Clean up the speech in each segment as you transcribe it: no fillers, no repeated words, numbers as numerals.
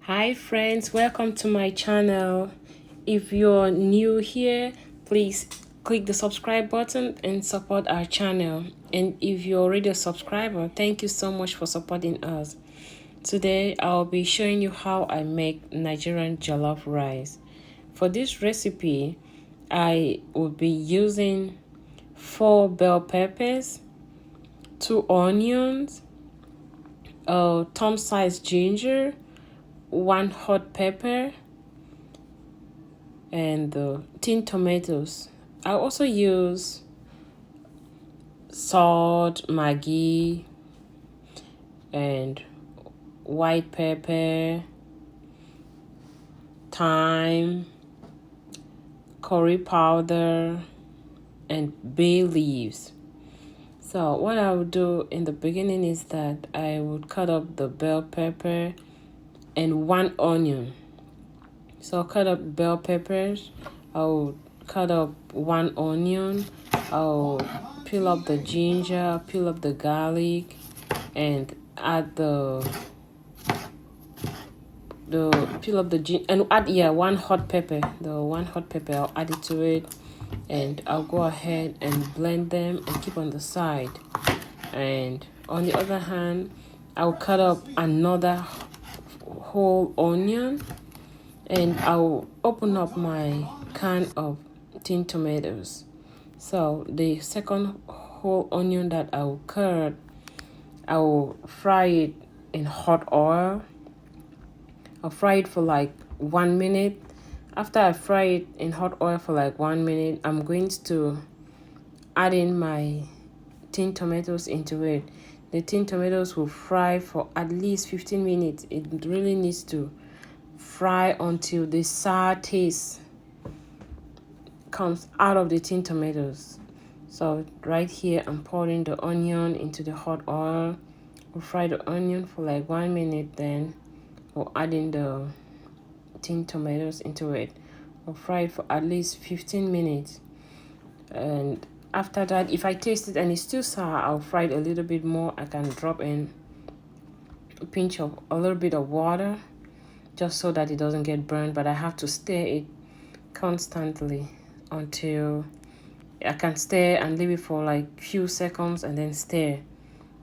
Hi friends, welcome to my channel. If you're new here, please click the subscribe button and support our channel. And if you're already a subscriber, thank you so much for supporting us. Today I'll be showing you how I make Nigerian jollof rice. For this recipe, I will be using 4 bell peppers, 2 onions, a thumb-sized ginger, 1 hot pepper, and tin tomatoes. I also use salt, Maggi, and white pepper, thyme, curry powder, and bay leaves. So what I would do in the beginning is that I would cut up the bell pepper and 1 onion. So I'll cut up bell peppers, I'll cut up 1 onion, I'll peel up the ginger, peel up the garlic, and add peel up the ginger and add 1 hot pepper. The 1 hot pepper, I'll add it to it, and I'll go ahead and blend them and keep on the side. And on the other hand, I'll cut up another whole onion, and I'll open up my can of tin tomatoes. So the second whole onion that I'll cut, I'll fry it in hot oil. I'll fry it for like 1 minute. After I fry it in hot oil for like 1 minute, I'm going to add in my tin tomatoes into it. The tin tomatoes will fry for at least 15 minutes. It really needs to fry until the sour taste comes out of the tin tomatoes. So right here, I'm pouring the onion into the hot oil. We'll fry the onion for like 1 minute, then we'll add in the tin tomatoes into it. We'll fry it for at least 15 minutes. And after that, if I taste it and it's still sour, I'll fry it a little bit more. I can drop in a little bit of water just so that it doesn't get burned, but I have to stir it constantly until I can stir and leave it for like few seconds and then stir.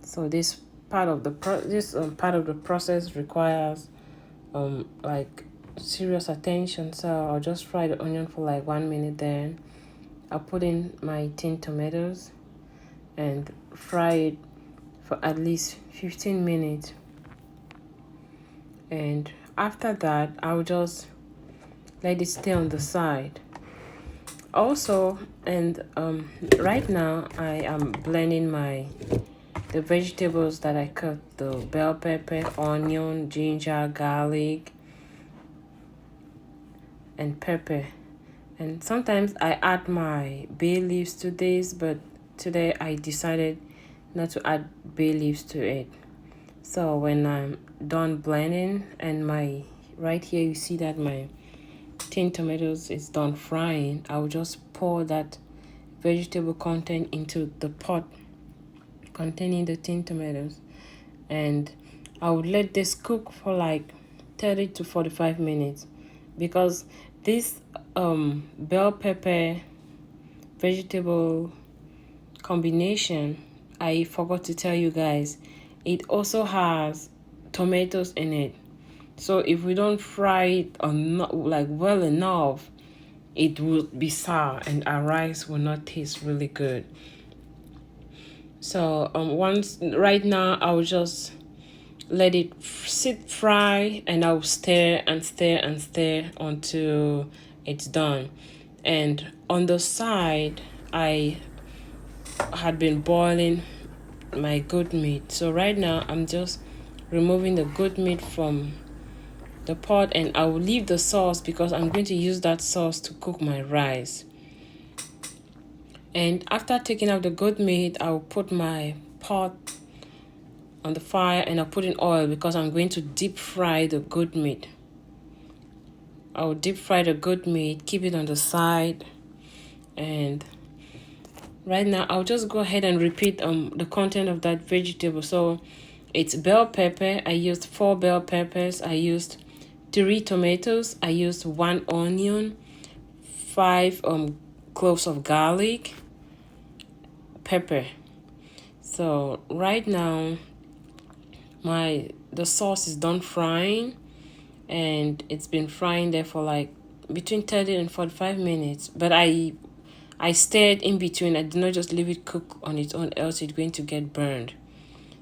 So this part of the process requires like serious attention. So I'll just fry the onion for like 1 minute, then I'll put in my tin tomatoes and fry it for at least 15 minutes. And after that, I'll just let it stay on the side. Also, and right now I am blending the vegetables that I cut: the bell pepper, onion, ginger, garlic, and pepper. And sometimes I add my bay leaves to this, but today I decided not to add bay leaves to it. So when I'm done blending, and right here you see that my tin tomatoes is done frying, I'll just pour that vegetable content into the pot containing the tin tomatoes, and I would let this cook for like 30 to 45 minutes, because this bell pepper vegetable combination, I forgot to tell you guys, it also has tomatoes in it. So if we don't fry it or not like well enough, it will be sour and our rice will not taste really good. So right now I'll just let it sit fry, and I'll stir and stir and stir until it's done. And on the side, I had been boiling my goat meat. So right now I'm just removing the goat meat from the pot, and I will leave the sauce because I'm going to use that sauce to cook my rice. And after taking out the goat meat, I'll put my pot on the fire and I'll put in oil because I'm going to deep fry the goat meat. I'll deep fry the goat meat, keep it on the side, and right now I'll just go ahead and repeat the content of that vegetable. So it's bell pepper. I used 4 bell peppers. I used 3 tomatoes. I used 1 onion, 5 cloves of garlic, pepper. So right now the sauce is done frying, and it's been frying there for like between 30 and 45 minutes. But I stirred in between. I did not just leave it cook on its own, else it's going to get burned.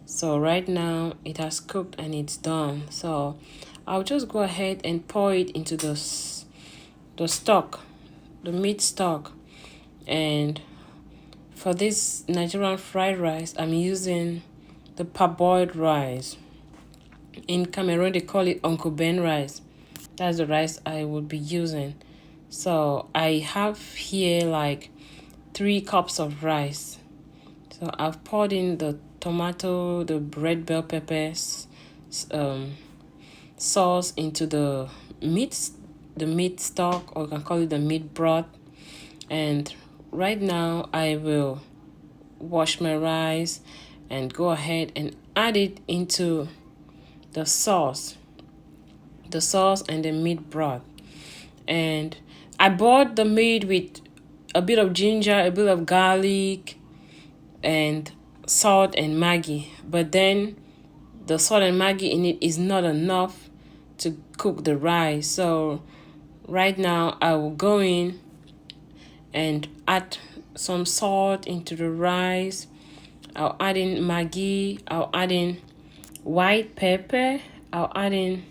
So right now it has cooked and it's done. So I'll just go ahead and pour it into the stock, the meat stock. And for this Nigerian fried rice, I'm using the parboiled rice. In Cameroon, they call it Uncle Ben rice. That's the rice I would be using. So I have here like 3 cups of rice. So I've poured in the tomato, the red bell peppers, sauce into the meat stock, or you can call it the meat broth. And right now I will wash my rice and go ahead and add it into the sauce and the meat broth. And I boiled the meat with a bit of ginger, a bit of garlic, and salt and Maggi. But then the salt and Maggi in it is not enough to cook the rice. So right now I will go in and add some salt into the rice. I'll add in Maggi. I'll add in white pepper. I'll add in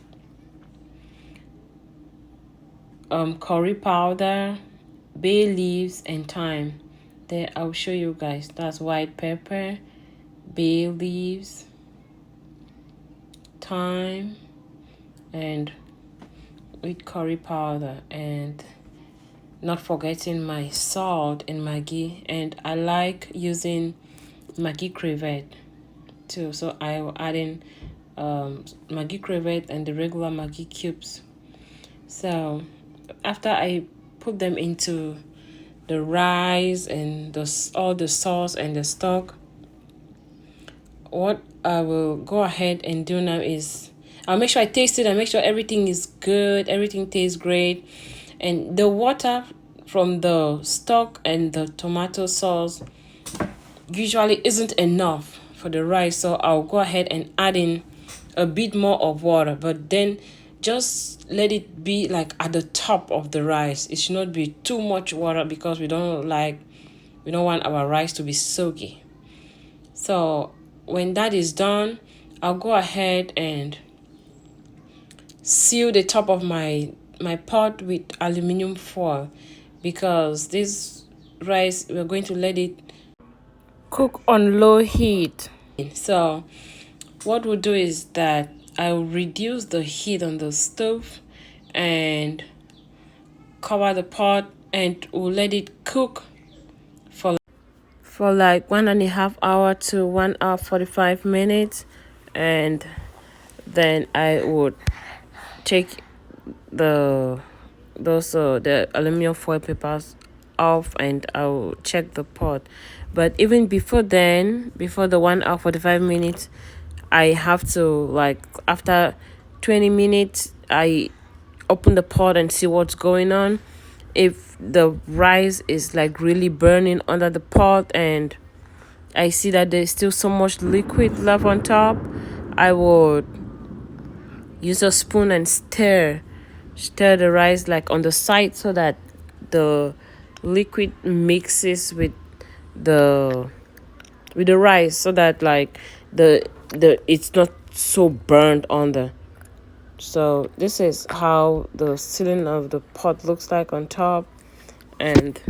curry powder, bay leaves, and thyme. There, I'll show you guys. That's white pepper, bay leaves, thyme, and with curry powder, and not forgetting my salt and Maggi. And I like using Maggi crevette too, so I will add in Maggi crevette and the regular Maggi cubes. So after I put them into the rice and all the sauce and the stock, what I will go ahead and do now is I'll make sure I taste it and make sure everything is good, everything tastes great. And the water from the stock and the tomato sauce usually isn't enough for the rice, so I'll go ahead and add in a bit more of water, but then just let it be like at the top of the rice. It should not be too much water, because we don't want our rice to be soggy. So when that is done, I'll go ahead and seal the top of my pot with aluminum foil, because this rice, we're going to let it cook on low heat. So what we'll do is that I'll reduce the heat on the stove and cover the pot, and we'll let it cook for like 1.5 hours to 1 hour 45 minutes. And then I would take the aluminum foil papers off, and I'll check the pot. But even before then, before the 1 hour 45 minutes, I have to, like, after 20 minutes, I open the pot and see what's going on. If the rice is like really burning under the pot and I see that there's still so much liquid left on top, I would use a spoon and stir the rice like on the side, so that the liquid mixes with the rice, so that like the it's not so burnt under. So this is how the ceiling of the pot looks like on top, and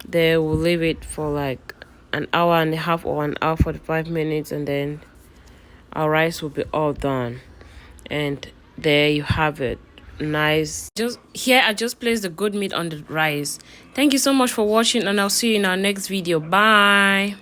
there we'll leave it for like 1.5 hours or 1 hour 45 minutes, and then our rice will be all done. And there you have it. Nice. Just here I just placed the good meat on the rice. Thank you so much for watching, and I'll see you in our next video. Bye.